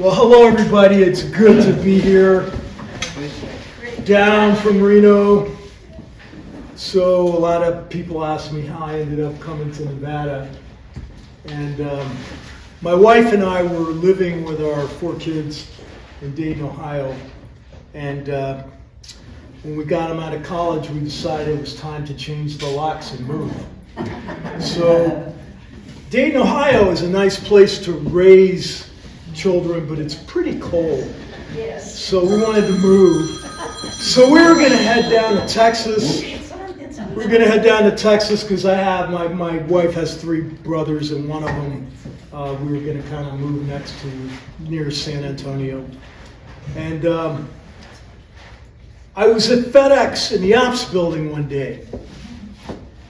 Well, hello everybody. It's good to be here. Down from Reno. So a lot of people ask me how I ended up coming to Nevada. And my wife and I were living with our 4 kids in Dayton, Ohio. And when we got them out of college, we decided it was time to change the locks and move. So Dayton, Ohio is a nice place to raise children, but it's pretty cold. Yes. So we wanted to move. So we were going to head down to Texas. We're going to head down to Texas because my wife has 3 brothers, and one of them we were going to kind of move next to near San Antonio. And I was at FedEx in the ops building one day,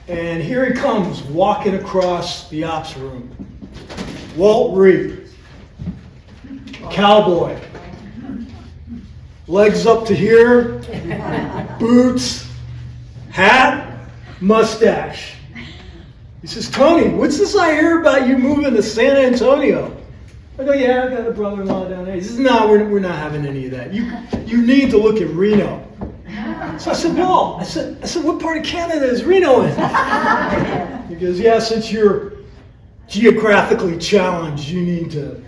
and here he comes walking across the ops room. Walt Reed. Cowboy, legs up to here, boots, hat, mustache. He says, "Tony, what's this I hear about you moving to San Antonio?" I go, "Yeah, I got a brother-in-law down there." He says, "No, we're not having any of that. You need to look at Reno." So I said, "Well," I said, "what part of Canada is Reno in?" He goes, "Yeah, since you're geographically challenged, you need to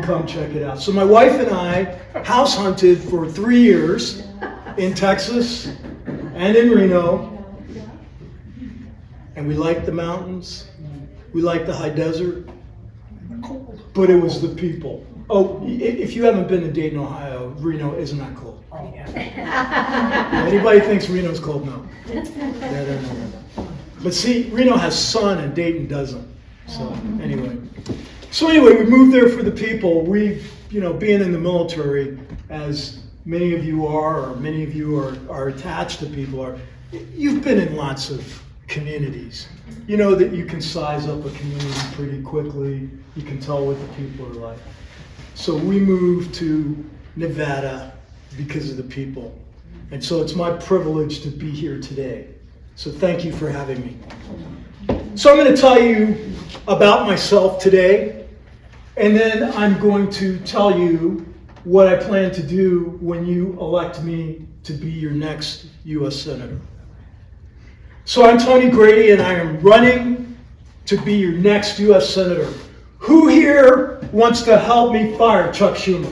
come check it out." So my wife and I house hunted for 3 years in Texas and in Reno, and we liked the mountains, we liked the high desert, but it was the people. Oh, if you haven't been to Dayton, Ohio, Reno isn't that cold. Anybody thinks Reno's cold? No. No. But see, Reno has sun and Dayton doesn't. So anyway, we moved there for the people. We, being in the military, as many of you are, or many of you are attached to people, you've been in lots of communities. You know that you can size up a community pretty quickly. You can tell what the people are like. So we moved to Nevada because of the people. And so it's my privilege to be here today. So thank you for having me. So I'm going to tell you about myself today, and then I'm going to tell you what I plan to do when you elect me to be your next U.S. Senator. So I'm Tony Grady, and I am running to be your next U.S. Senator. Who here wants to help me fire Chuck Schumer?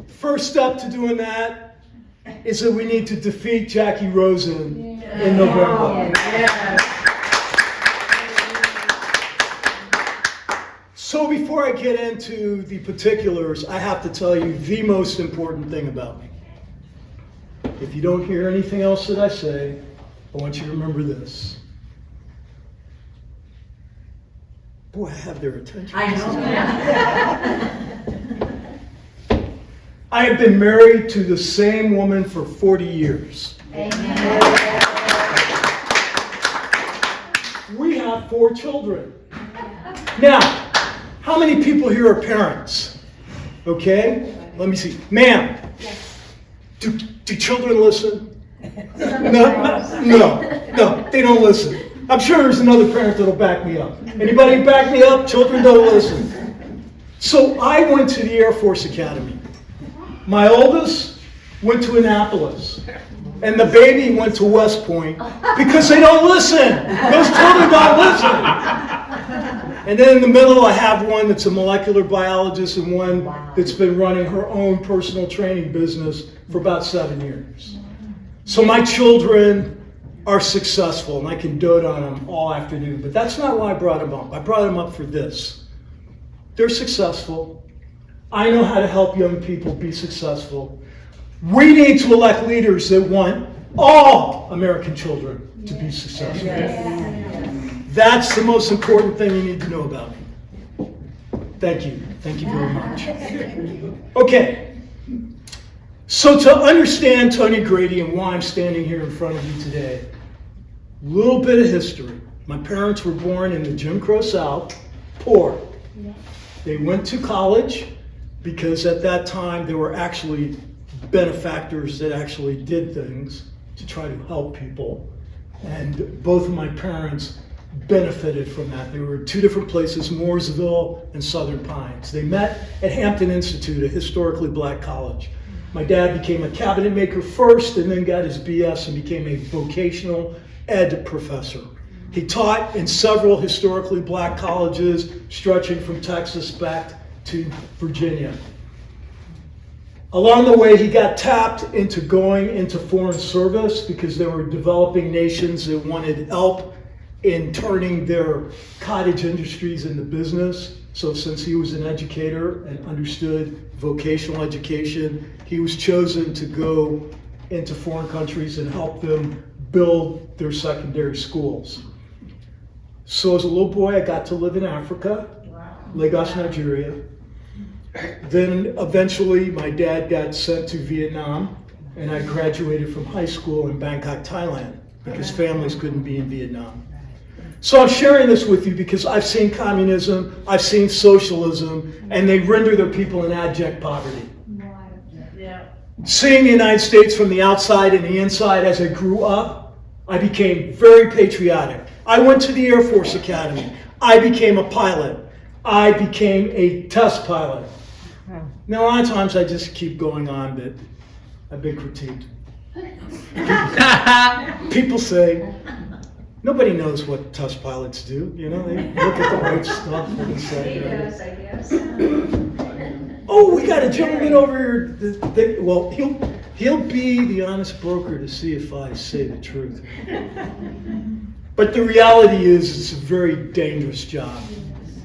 First step to doing that is that we need to defeat Jackie Rosen in November. So before I get into the particulars, I have to tell you the most important thing about me. If you don't hear anything else that I say, I want you to remember this. Boy, I have their attention. I know. I have been married to the same woman for 40 years. Amen. We have 4 children. Now, how many people here are parents? Okay, let me see. Ma'am, do children listen? No, they don't listen. I'm sure there's another parent that'll back me up. Anybody back me up? Children don't listen. So I went to the Air Force Academy. My oldest went to Annapolis, and the baby went to West Point because they don't listen. Those children don't listen. And then in the middle, I have one that's a molecular biologist and one that's been running her own personal training business for about 7 years. So my children are successful, and I can dote on them all afternoon. But that's not why I brought them up. I brought them up for this. They're successful. I know how to help young people be successful. We need to elect leaders that want all American children to be successful. That's the most important thing you need to know about me. Thank you. Thank you very much. Okay. So to understand Tony Grady and why I'm standing here in front of you today, a little bit of history. My parents were born in the Jim Crow South, poor. They went to college because at that time there were actually benefactors that actually did things to try to help people. And both of my parents benefited from that. They were two different places, Mooresville and Southern Pines. They met at Hampton Institute, a historically black college. My dad became a cabinet maker first and then got his BS and became a vocational ed professor. He taught in several historically black colleges, stretching from Texas back to Virginia. Along the way, he got tapped into going into foreign service because there were developing nations that wanted help in turning their cottage industries into business. So since he was an educator and understood vocational education, he was chosen to go into foreign countries and help them build their secondary schools. So as a little boy, I got to live in Africa, Lagos, Nigeria. Then eventually my dad got sent to Vietnam and I graduated from high school in Bangkok, Thailand, because families couldn't be in Vietnam. So I'm sharing this with you because I've seen communism, I've seen socialism, and they render their people in abject poverty. Seeing the United States from the outside and the inside as I grew up, I became very patriotic. I went to the Air Force Academy. I became a pilot. I became a test pilot. Now, a lot of times I just keep going on that I've been critiqued. People say, nobody knows what test pilots do. You know, they look at the right stuff and say, I guess. oh, we got a gentleman over here. Well, he'll be the honest broker to see if I say the truth. But the reality is it's a very dangerous job.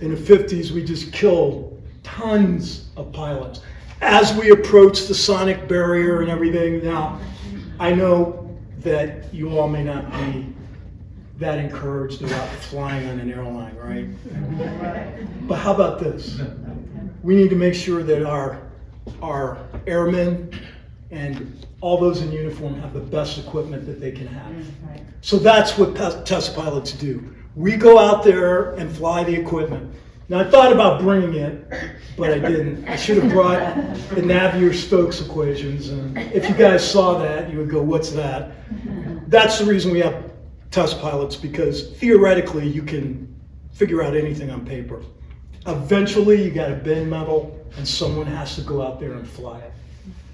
In the 50s, we just killed tons of pilots. As we approach the sonic barrier and everything, now, I know that you all may not be that encouraged about flying on an airline, right? But how about this? We need to make sure that our airmen and all those in uniform have the best equipment that they can have. So that's what test pilots do. We go out there and fly the equipment. Now, I thought about bringing it, but I didn't. I should have brought the Navier-Stokes equations, and if you guys saw that, you would go, what's that? That's the reason we have test pilots, because theoretically, you can figure out anything on paper. Eventually, you got to bend metal, and someone has to go out there and fly it.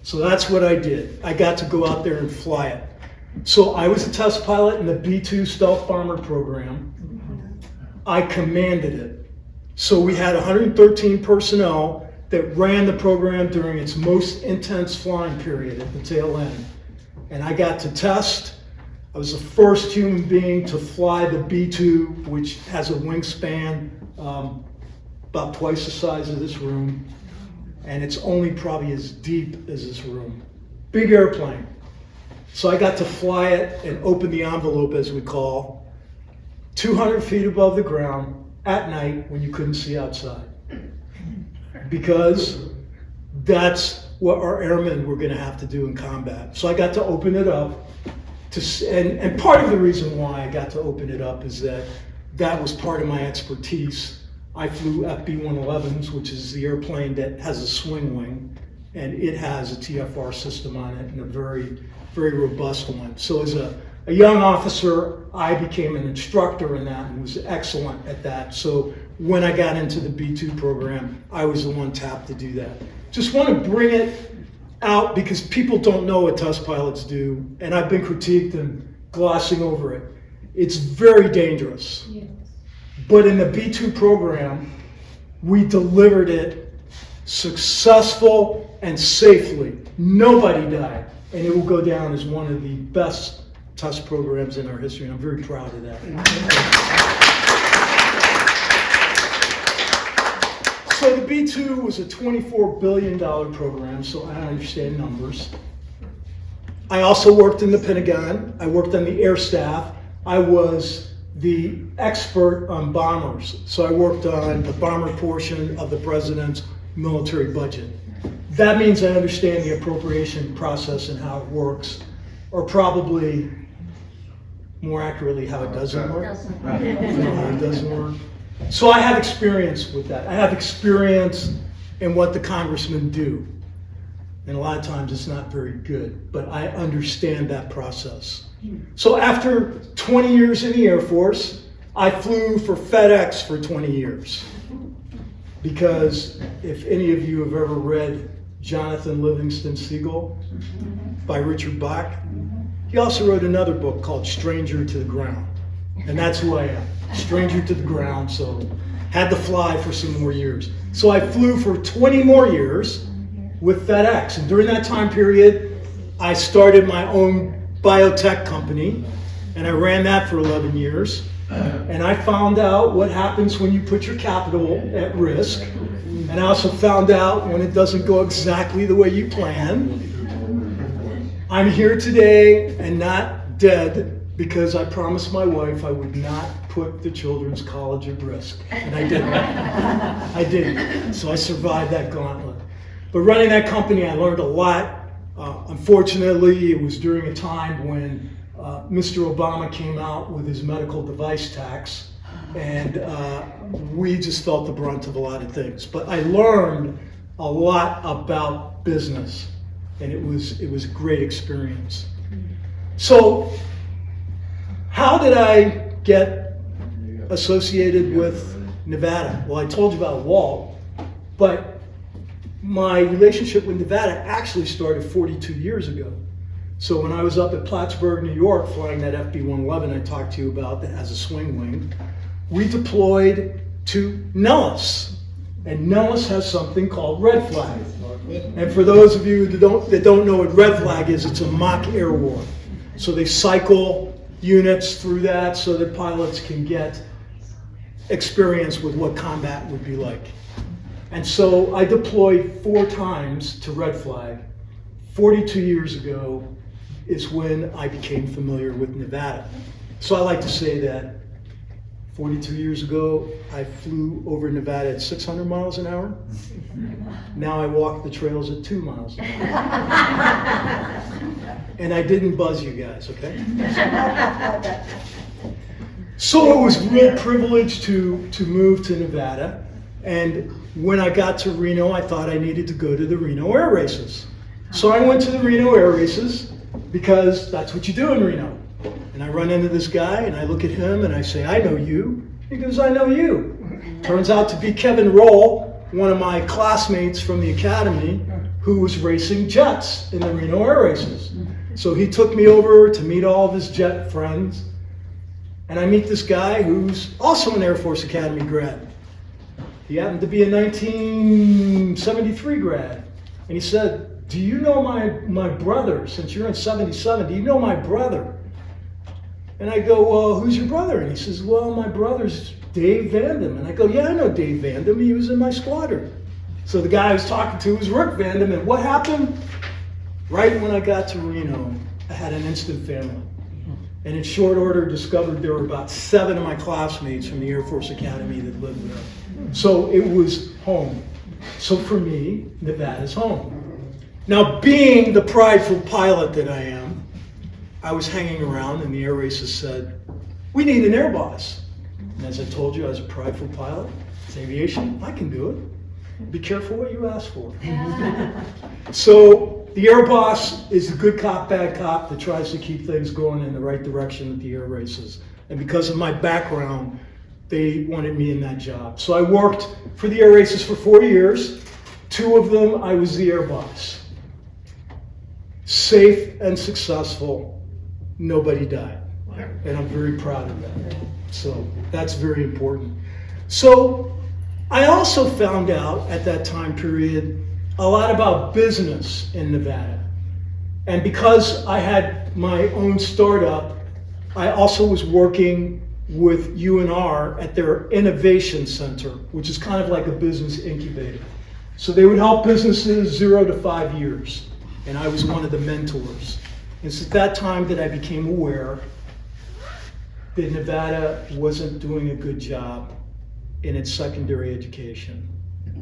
So that's what I did. I got to go out there and fly it. So I was a test pilot in the B-2 stealth bomber program. I commanded it. So we had 113 personnel that ran the program during its most intense flying period at the tail end. And I got to test. I was the first human being to fly the B-2, which has a wingspan about twice the size of this room. And it's only probably as deep as this room. Big airplane. So I got to fly it and open the envelope, as we call, 200 feet above the ground at night when you couldn't see outside. Because that's what our airmen were going to have to do in combat. So I got to open it up. And part of the reason why I got to open it up is that was part of my expertise. I flew FB-111s, which is the airplane that has a swing wing, and it has a TFR system on it, and a very, very robust one. So as a young officer, I became an instructor in that and was excellent at that. So when I got into the B-2 program, I was the one tapped to do that. Just want to bring it out because people don't know what test pilots do, and I've been critiqued and glossing over it. It's very dangerous. Yes. But in the B-2 program, we delivered it successful and safely. Nobody died, and it will go down as one of the best test programs in our history, and I'm very proud of that. So the B-2 was a $24 billion program, so I understand numbers. I also worked in the Pentagon. I worked on the air staff. I was the expert on bombers. So I worked on the bomber portion of the president's military budget. That means I understand the appropriation process and how it works, or probably more accurately how it doesn't work. How it doesn't work. So I have experience with that. I have experience in what the congressmen do. And a lot of times it's not very good, but I understand that process. So after 20 years in the Air Force, I flew for FedEx for 20 years. Because if any of you have ever read Jonathan Livingston Seagull by Richard Bach, he also wrote another book called Stranger to the Ground. And that's who I am, stranger to the ground, so had to fly for some more years. So I flew for 20 more years with FedEx. And during that time period, I started my own biotech company, and I ran that for 11 years. And I found out what happens when you put your capital at risk. And I also found out when it doesn't go exactly the way you plan. I'm here today and not dead because I promised my wife I would not put the children's college at risk. And I didn't. I didn't. So I survived that gauntlet. But running that company, I learned a lot. Unfortunately, it was during a time when Mr. Obama came out with his medical device tax, and we just felt the brunt of a lot of things. But I learned a lot about business, and it was a great experience. So, how did I get associated with Nevada? Well, I told you about Walt, but my relationship with Nevada actually started 42 years ago. So when I was up at Plattsburgh, New York, flying that FB-111 I talked to you about that has a swing wing, we deployed to Nellis. And Nellis has something called red flag. And for those of you that don't know what red flag is, it's a mock air war. So they cycle units through that so that pilots can get experience with what combat would be like. And so I deployed 4 times to red flag. 42 years ago is when I became familiar with Nevada. So I like to say that 42 years ago, I flew over Nevada at 600 miles an hour. Now I walk the trails at 2 miles an hour. And I didn't buzz you guys, okay? So it was a real privilege to move to Nevada. And when I got to Reno, I thought I needed to go to the Reno Air Races. So I went to the Reno Air Races because that's what you do in Reno. And I run into this guy and I look at him and I say, I know you. He goes, I know you. Turns out to be Kevin Roll, one of my classmates from the academy, who was racing jets in the Reno Air Races. So he took me over to meet all of his jet friends. And I meet this guy who's also an Air Force Academy grad. He happened to be a 1973 grad. And he said, do you know my brother? Since you're in 77, do you know my brother? And I go, well, who's your brother? And he says, well, my brother's Dave Vandam. And I go, yeah, I know Dave Vandam. He was in my squadron. So the guy I was talking to was Rick Vandam. And what happened? Right when I got to Reno, I had an instant family. And in short order, discovered there were about 7 of my classmates from the Air Force Academy that lived there. So it was home. So for me, Nevada's home. Now, being the prideful pilot that I am, I was hanging around and the air races said, we need an air boss. And as I told you, I was a prideful pilot. It's aviation, I can do it. Be careful what you ask for. So the air boss is the good cop, bad cop that tries to keep things going in the right direction at the air races. And because of my background, they wanted me in that job. So I worked for the air races for 4 years. 2 of them, I was the air boss. Safe and successful. Nobody died. And I'm very proud of that. So that's very important. So I also found out at that time period a lot about business in Nevada. And because I had my own startup, I also was working with UNR at their innovation center, which is kind of like a business incubator. So they would help businesses 0 to 5 years. And I was one of the mentors. And it's at that time that I became aware that Nevada wasn't doing a good job in its secondary education.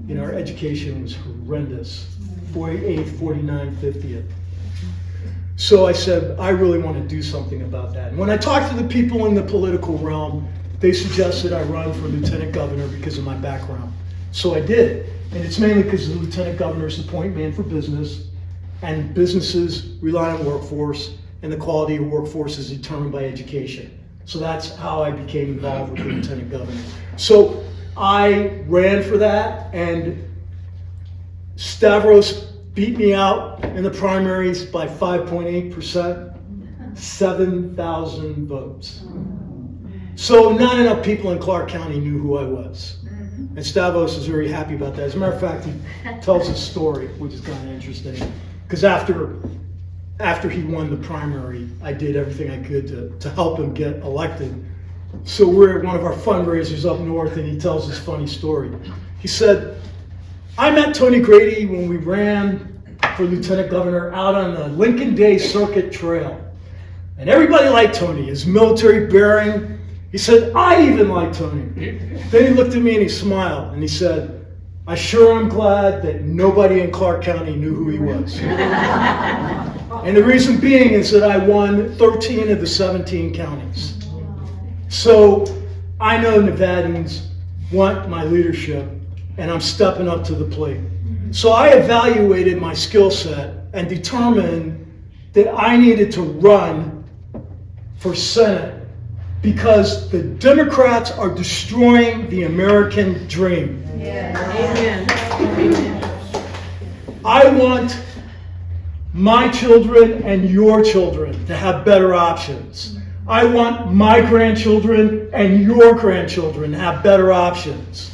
You know, our education was horrendous, 48th, 49th, 50th. So I said, I really want to do something about that. And when I talked to the people in the political realm, they suggested I run for lieutenant governor because of my background. So I did. And it's mainly because the lieutenant governor is the point man for business, and businesses rely on workforce, and the quality of workforce is determined by education. So that's how I became involved with the lieutenant governor. So I ran for that, and Stavros beat me out in the primaries by 5.8%, 7,000 votes. So not enough people in Clark County knew who I was. And Stavros is very happy about that. As a matter of fact, he tells a story, which is kind of interesting. Because after he won the primary, I did everything I could to help him get elected. So we're at one of our fundraisers up north, and he tells this funny story. He said, I met Tony Grady when we ran for lieutenant governor out on the Lincoln Day Circuit Trail. And everybody liked Tony, his military bearing. He said, I even like Tony. Then he looked at me and he smiled and he said, I sure am glad that nobody in Clark County knew who he was. And the reason being is that I won 13 of the 17 counties. So I know Nevadans want my leadership, and I'm stepping up to the plate. So I evaluated my skill set and determined that I needed to run for Senate because the Democrats are destroying the American dream. Yeah. Amen. I want my children and your children to have better options. I want my grandchildren and your grandchildren to have better options.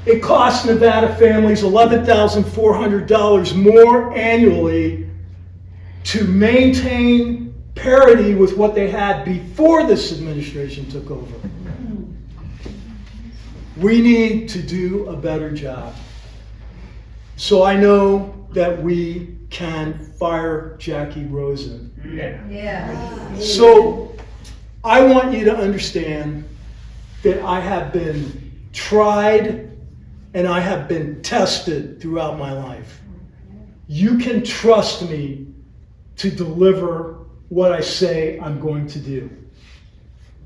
It costs Nevada families $11,400 more annually to maintain parity with what they had before this administration took over. We need to do a better job. So I know that we can fire Jackie Rosen. Yeah. So I want you to understand that I have been tried and I have been tested throughout my life. You can trust me to deliver what I say I'm going to do.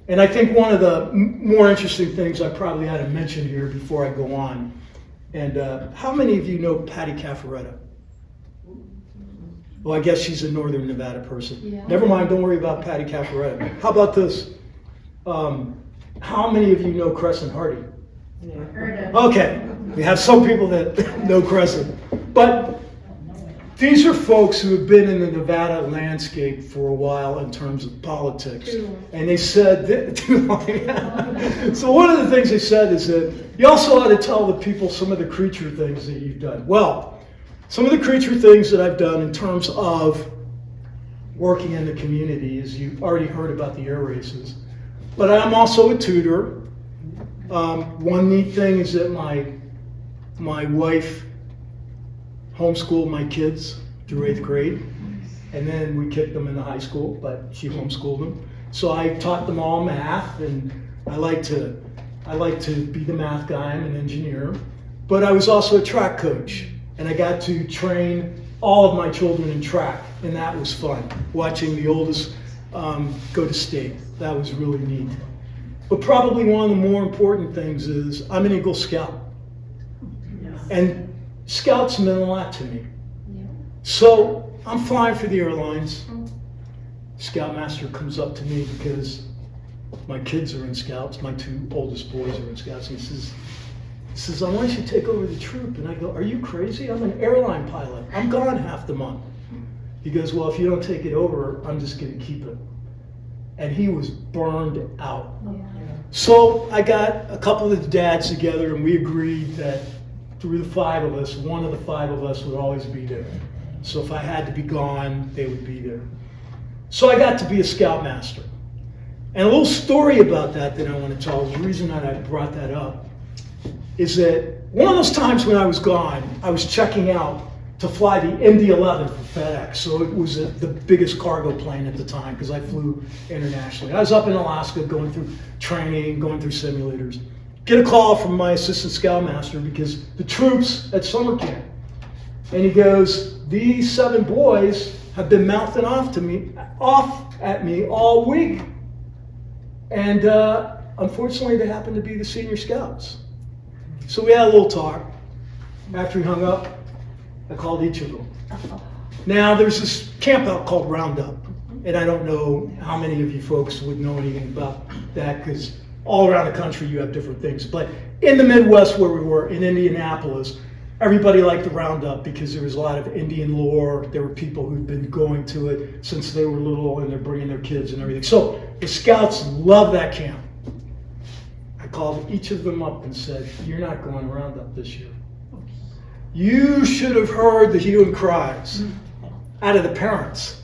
And I think one of the more interesting things I probably ought to mention here before I go on, and how many of you know Patty Caffaretta? Well, I guess she's a Northern Nevada person. Yeah. Never mind, don't worry about Patty Caffaretta. How about this? How many of you know Crescent Hardy? Heard of. Okay, we have some people that know Crescent. But these are folks who have been in the Nevada landscape for a while in terms of politics. And they said, so one of the things they said is that you also ought to tell the people some of the creature things that you've done. Well, some of the creature things that I've done in terms of working in the community is you've already heard about the air races. But I'm also a tutor. One neat thing is that my wife homeschooled my kids through 8th grade, and then we kicked them into high school, but she homeschooled them. So I taught them all math, and I like to be the math guy. I'm an engineer, but I was also a track coach, and I got to train all of my children in track, and that was fun. Watching the oldest go to state, that was really neat. But probably one of the more important things is I'm an Eagle Scout. And Scouts meant a lot to me. So I'm flying for the airlines. Scoutmaster comes up to me because my kids are in Scouts. My 2 oldest boys are in Scouts. And he says, I want you to take over the troop. And I go, are you crazy? I'm an airline pilot. I'm gone half the month. He goes, well, if you don't take it over, I'm just going to keep it. And he was burned out. So I got a couple of the dads together, and we agreed that through the 5 of us, one of the 5 of us would always be there. So if I had to be gone, they would be there. So I got to be a Scoutmaster. And a little story about that I want to tell, the reason that I brought that up, is that one of those times when I was gone, I was checking out to fly the Indy 11 for FedEx. So it was the biggest cargo plane at the time because I flew internationally. I was up in Alaska going through training, going through simulators. Get a call from my assistant scoutmaster because the troops at summer camp. And he goes, these 7 boys have been mouthing off at me all week. And unfortunately, they happen to be the senior scouts. So we had a little talk. After he hung up, I called each of them. Now, there's this camp out called Roundup. And I don't know how many of you folks would know anything about that, because all around the country you have different things. But in the Midwest where we were, in Indianapolis, everybody liked the Roundup because there was a lot of Indian lore. There were people who'd been going to it since they were little, and they're bringing their kids and everything. So the scouts loved that camp. I called each of them up and said, "You're not going Roundup this year. You should have heard the hue and cries out of the parents."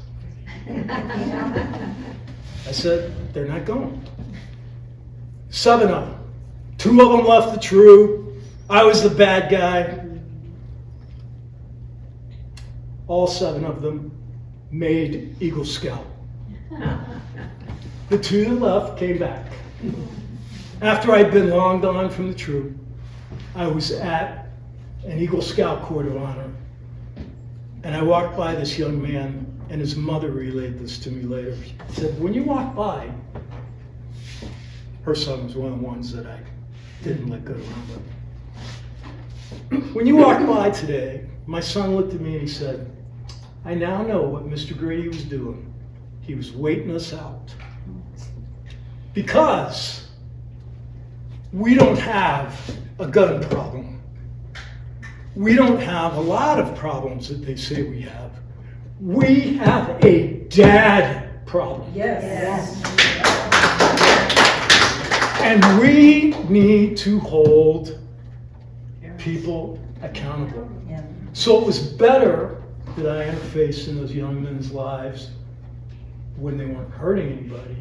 I said, "They're not going." 7 of them. 2 of them left the troop. I was the bad guy. All 7 of them made Eagle Scout. The 2 that left came back. After I'd been long gone from the troop, I was at an Eagle Scout Court of Honor, and I walked by this young man, and his mother relayed this to me later. She said, "When you walk by," her son was one of the ones that I didn't let go around with. "When you walk by today," my son looked at me and he said, "I now know what Mr. Grady was doing. He was waiting us out. Because we don't have a gun problem. We don't have a lot of problems that they say we have. We have a dad problem. Yes. And we need to hold people accountable." So it was better that I interfaced in those young men's lives when they weren't hurting anybody,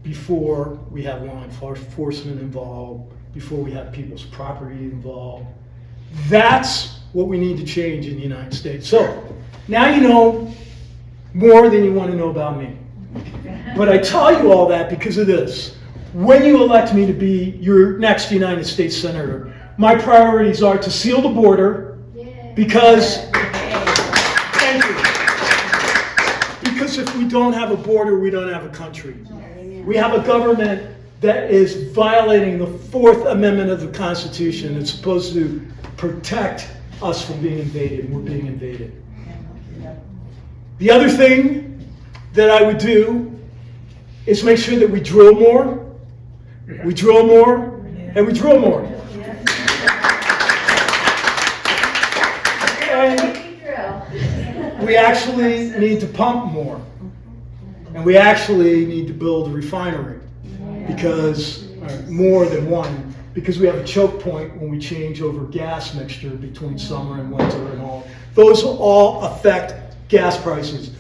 before we have law enforcement involved, before we have people's property involved. That's what we need to change in the United States. So now you know more than you want to know about me. But I tell you all that because of this. When you elect me to be your next United States Senator, my priorities are to seal the border, because, thank you, because if we don't have a border, we don't have a country. We have a government that is violating the 4th Amendment of the Constitution. It's supposed to protect us from being invaded, and we're being invaded. The other thing that I would do is make sure that we drill more, and we drill more. And we actually need to pump more. And we actually need to build a refinery, because more than one, because we have a choke point when we change over gas mixture between summer and winter and all. Those all affect gas prices.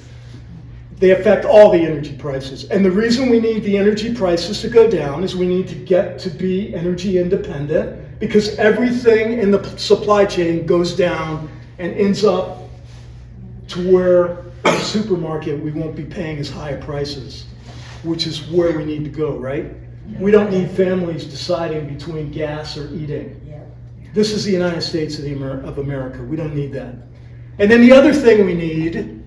They affect all the energy prices. And the reason we need the energy prices to go down is we need to get to be energy independent, because everything in the supply chain goes down and ends up to where in the supermarket we won't be paying as high prices, which is where we need to go, right? We don't need families deciding between gas or eating. This is the United States of America. We don't need that. And then the other thing we need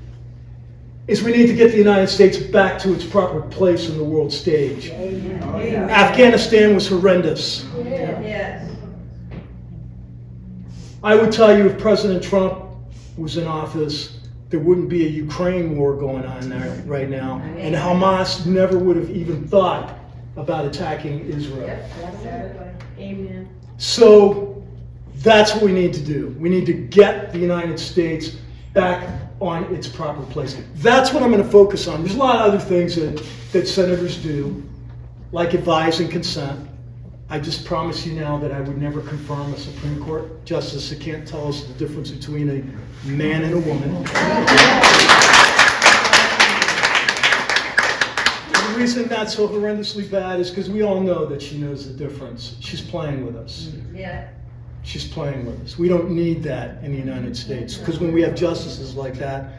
is we need to get the United States back to its proper place in the world stage. Afghanistan was horrendous. Yes. I would tell you, if President Trump was in office, there wouldn't be a Ukraine war going on there right now, and Hamas never would have even thought about attacking Israel. Amen. So that's what we need to do. We need to get the United States back on its proper place. That's what I'm going to focus on. There's a lot of other things that senators do, like advise and consent. I just promise you now that I would never confirm a Supreme Court justice that can't tell us the difference between a man and a woman. The reason that's so horrendously bad is because we all know that she knows the difference. She's playing with us. Yeah. She's playing with us. We don't need that in the United States, because when we have justices like that,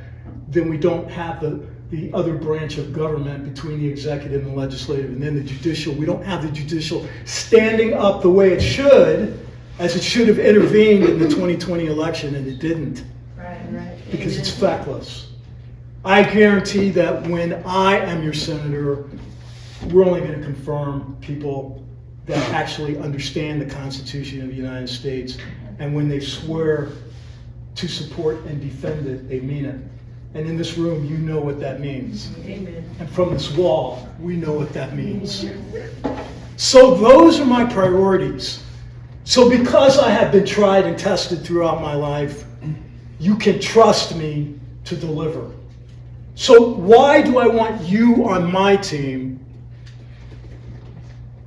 then we don't have the other branch of government between the executive and the legislative, and then the judicial. We don't have the judicial standing up the way it should, as it should have intervened in the 2020 election, and it didn't. Right. Because it's feckless. I guarantee that when I am your senator, we're only going to confirm people that actually understand the Constitution of the United States, and when they swear to support and defend it, they mean it. And in this room, you know what that means. Amen. And from this wall, we know what that means. So those are my priorities. So because I have been tried and tested throughout my life, you can trust me to deliver. So why do I want you on my team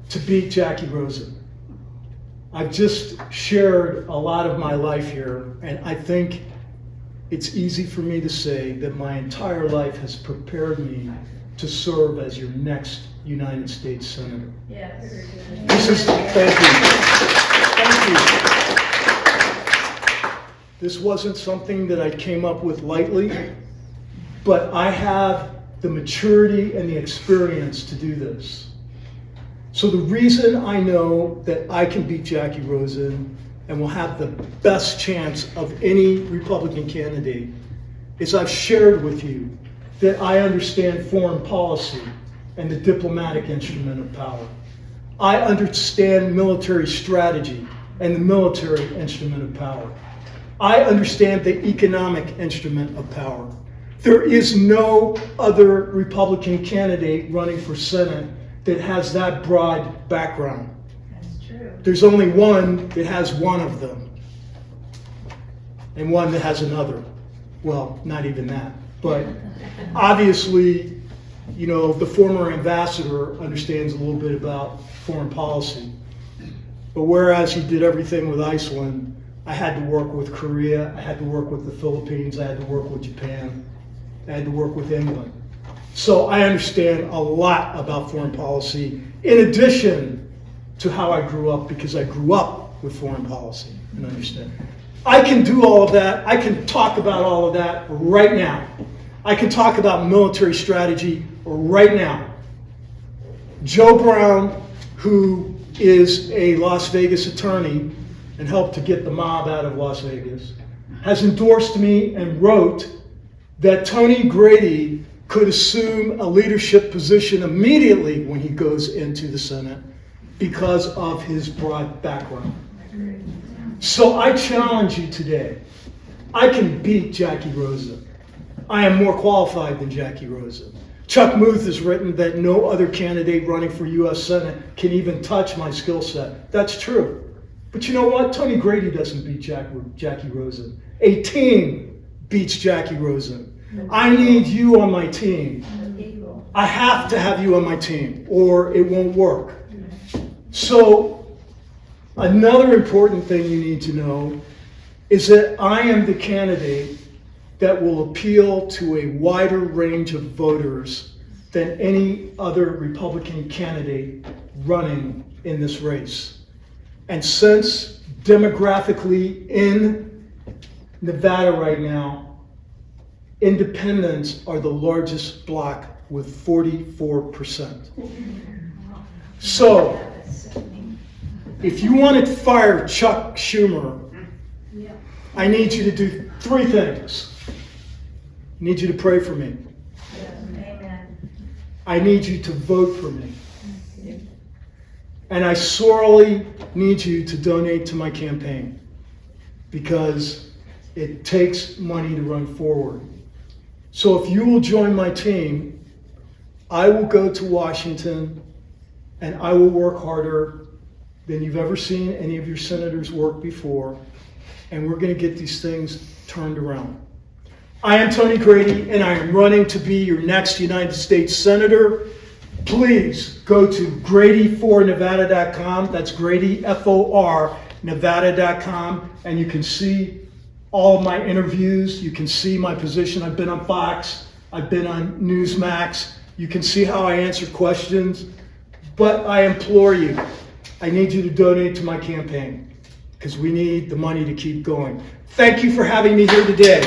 to beat Jackie Rosen? I've just shared a lot of my life here, and I think it's easy for me to say that my entire life has prepared me to serve as your next United States Senator. Yes. This is, thank you. Thank you. This wasn't something that I came up with lightly, but I have the maturity and the experience to do this. So the reason I know that I can beat Jackie Rosen and will have the best chance of any Republican candidate is I've shared with you that I understand foreign policy and the diplomatic instrument of power. I understand military strategy and the military instrument of power. I understand the economic instrument of power. There is no other Republican candidate running for Senate that has that broad background. That's true. There's only one that has one of them, and one that has another. Well, not even that. But obviously, you know, the former ambassador understands a little bit about foreign policy. But whereas he did everything with Iceland, I had to work with Korea, I had to work with the Philippines, I had to work with Japan, I had to work with England. So I understand a lot about foreign policy, in addition to how I grew up, because I grew up with foreign policy and understand. I can do all of that. I can talk about all of that right now. I can talk about military strategy right now. Joe Brown, who is a Las Vegas attorney and helped to get the mob out of Las Vegas, has endorsed me and wrote that Tony Grady could assume a leadership position immediately when he goes into the Senate because of his broad background. So I challenge you today. I can beat Jackie Rosen. I am more qualified than Jackie Rosen. Chuck Muth has written that no other candidate running for U.S. Senate can even touch my skill set. That's true. But you know what? Tony Grady doesn't beat Jackie Rosen. A team beats Jackie Rosen. I need you on my team. I have to have you on my team, or it won't work. So, another important thing you need to know is that I am the candidate that will appeal to a wider range of voters than any other Republican candidate running in this race. And since demographically in Nevada right now, independents are the largest bloc with 44%. So, if you want to fire Chuck Schumer, I need you to do three things. I need you to pray for me. Amen. I need you to vote for me. And I sorely need you to donate to my campaign, because it takes money to run forward. So if you will join my team, I will go to Washington and I will work harder than you've ever seen any of your senators work before, and we're going to get these things turned around. I am Tony Grady, and I am running to be your next United States Senator. Please go to GradyForNevada.com. That's Grady, F-O-R, Nevada.com, and you can see all of my interviews. You can see my position. I've been on Fox. I've been on Newsmax. You can see how I answer questions. But I implore you, I need you to donate to my campaign, because we need the money to keep going. Thank you for having me here today.